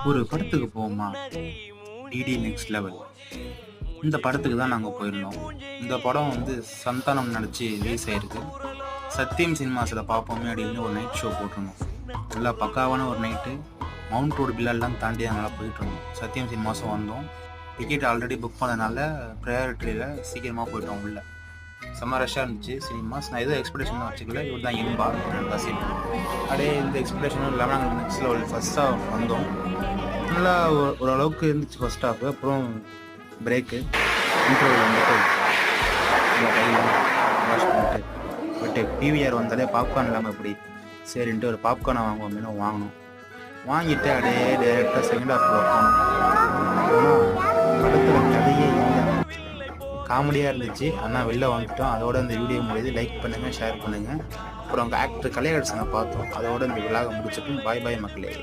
ஒரு படத்துக்கு போவோமா? DD next level. இந்த படத்துக்கு தான் நாங்கள் போயிருந்தோம். இந்த படம் வந்து சந்தானம் நடிச்சு ரிலீஸ் ஆயிருக்கு. சத்யம் சினிமாஸில் பார்ப்போமே அப்படின்னு ஒரு நைட் ஷோ போட்டிருந்தோம். நல்லா பக்காவான ஒரு நைட்டு. மவுண்ட் ரோடு பில்லாலாம் தாண்டி அதனால் போயிட்டு இருந்தோம். சத்யம் சினிமாஸும் வந்தோம். டிக்கெட் ஆல்ரெடி புக் பண்ணதுனால ப்ரையாரிட்டியில் சீக்கிரமாக போயிட்டோம் உள்ள. செம்ம ரஷ்ஷாக இருந்துச்சு சினிமாஸ். நான் எதுவும் எக்ஸ்பெக்டேஷன் வச்சுக்கல. இவர் தான் இன்பா ரசின். அப்படியே இந்த எக்ஸ்பெக்டேஷனும் இல்லாமல் நாங்கள் நெக்ஸ்ட் லெவல் ஃபர்ஸ்ட் ஹாஃப் வந்தோம். நல்லா ஓரளவுக்கு இருந்துச்சு ஃபர்ஸ்ட் ஹாஃப். அப்புறம் பிரேக்கு இன்டர்வியூ வந்துட்டு இந்த கையில் வாஷ் பண்ணிட்டு பட்டு பிவிஆர் வந்தாலே பாப்கார்ன் இல்லாமல் எப்படி சரின்ட்டு ஒரு பாப்கார்னை வாங்குவோம் அப்படின்னு வாங்கினோம். வாங்கிட்டு அப்படியே டேரெக்டாக செகண்ட் ஹாஃப் போனோம். படத்தில் கதையே இல்லை, காமெடியாக இருந்துச்சு. ஆனால் வெளில வந்துட்டோம். அதோட இந்த வீடியோ முடியுது. லைக் பண்ணுங்கள், ஷேர் பண்ணுங்கள். அப்புறம் அங்கே ஆக்டர் கலையரசனை பார்த்தோம். அதோட இந்த விழாவை முடிச்சிட்டு பாய் பாய் மக்களே.